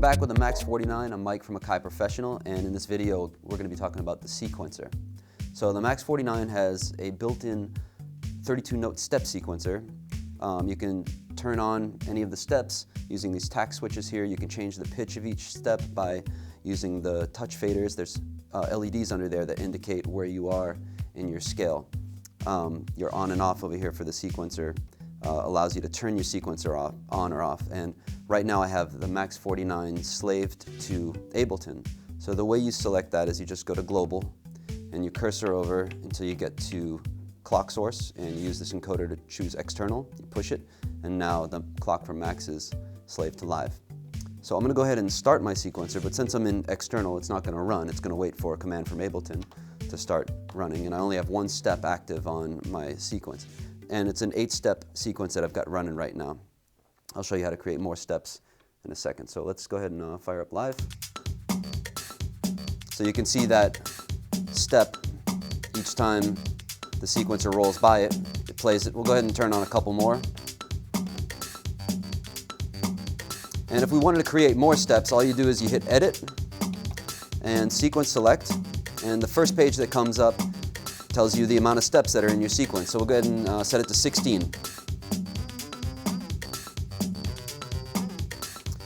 back with the MAX49. I'm Mike from Akai Professional, and in this video we're going to be talking about the sequencer. So the MAX49 has a built-in 32-note step sequencer. You can turn on any of the steps using these tact switches here. You can change the pitch of each step by using the touch faders. There's LEDs under there that indicate where you are in your scale. Your on and off over here for the sequencer allows you to turn your sequencer on or off. And right now I have the MAX49 slaved to Ableton. So the way you select that is you just go to Global and you cursor over until you get to clock source, and you use this encoder to choose external. You push it, and now the clock from Max is slaved to live. So I'm going to go ahead and start my sequencer, but since I'm in external, it's not going to run. It's going to wait for a command from Ableton to start running, and I only have one step active on my sequence. And it's an 8-step sequence that I've got running right now. I'll show you how to create more steps in a second. So let's go ahead and fire up live. So you can see that step each time the sequencer rolls by it, it plays it. We'll go ahead and turn on a couple more. And if we wanted to create more steps, all you do is you hit Edit and Sequence Select, and the first page that comes up tells you the amount of steps that are in your sequence. So we'll go ahead and set it to 16.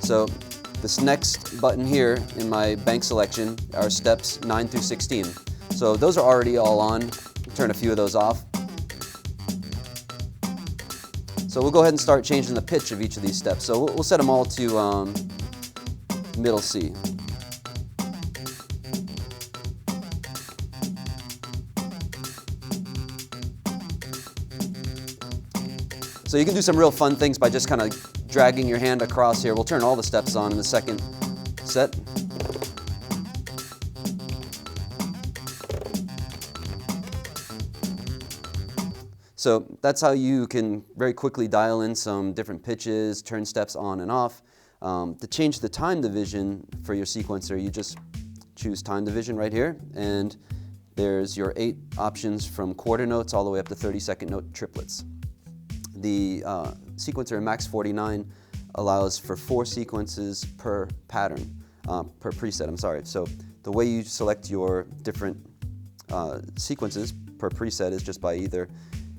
So this next button here in my bank selection are steps 9 through 16. So those are already all on. Turn a few of those off. So we'll go ahead and start changing the pitch of each of these steps. So we'll set them all to middle C. So you can do some real fun things by just kind of dragging your hand across here. We'll turn all the steps on in the second set. So that's how you can very quickly dial in some different pitches, turn steps on and off. To change the time division for your sequencer, you just choose time division right here, and there's your 8 options from quarter notes all the way up to 32nd note triplets. The sequencer in MAX49 allows for 4 sequences per pattern, per preset, I'm sorry. So the way you select your different sequences per preset is just by either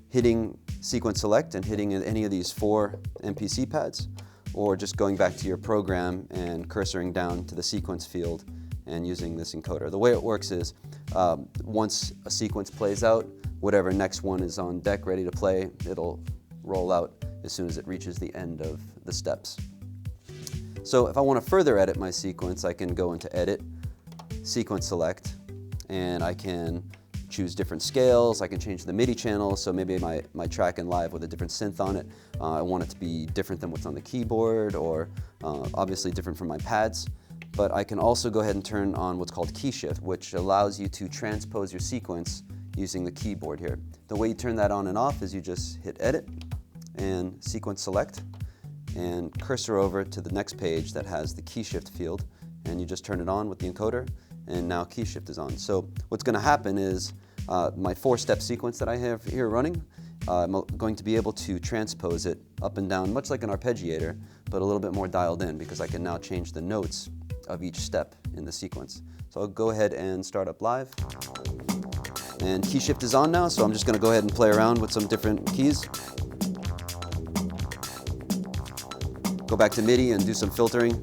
hitting sequence select and hitting any of these 4 MPC pads, or just going back to your program and cursoring down to the sequence field and using this encoder. The way it works is once a sequence plays out, whatever next one is on deck ready to play, it'll roll out as soon as it reaches the end of the steps. So if I want to further edit my sequence, I can go into Edit, Sequence Select, and I can choose different scales. I can change the MIDI channel, so maybe my track in live with a different synth on it, I want it to be different than what's on the keyboard, or obviously different from my pads. But I can also go ahead and turn on what's called key shift, which allows you to transpose your sequence using the keyboard here. The way you turn that on and off is you just hit Edit and Sequence Select and cursor over to the next page that has the key shift field, and you just turn it on with the encoder, and now key shift is on. So what's going to happen is my 4-step sequence that I have here running, I'm going to be able to transpose it up and down, much like an arpeggiator, but a little bit more dialed in, because I can now change the notes of each step in the sequence. So I'll go ahead and start up live. And key shift is on now, so I'm just going to go ahead and play around with some different keys. Go back to MIDI and do some filtering.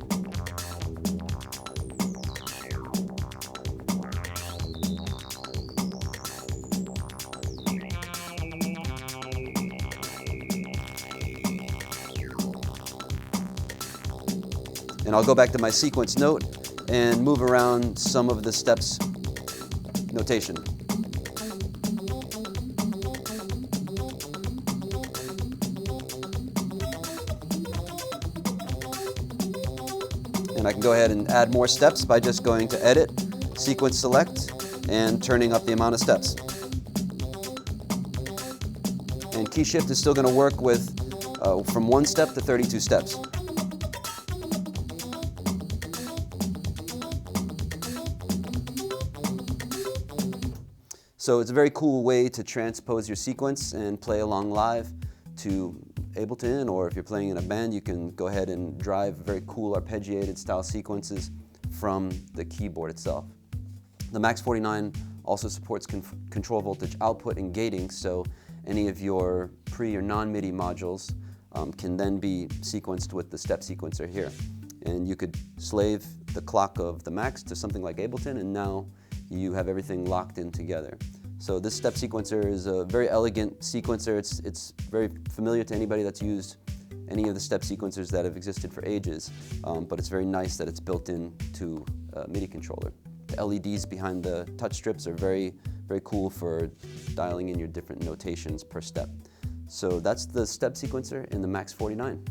And I'll go back to my sequence note and move around some of the steps notation. And I can go ahead and add more steps by just going to Edit, Sequence Select, and turning up the amount of steps. And key shift is still going to work with from 1 step to 32 steps. So it's a very cool way to transpose your sequence and play along live to Ableton, or if you're playing in a band, you can go ahead and drive very cool arpeggiated style sequences from the keyboard itself. The MAX49 also supports control voltage output and gating, so any of your pre or non-MIDI modules can then be sequenced with the step sequencer here. And you could slave the clock of the Max to something like Ableton, and now you have everything locked in together. So this step sequencer is a very elegant sequencer. It's very familiar to anybody that's used any of the step sequencers that have existed for ages, but it's very nice that it's built into a MIDI controller. The LEDs behind the touch strips are very cool for dialing in your different notations per step. So that's the step sequencer in the MAX49.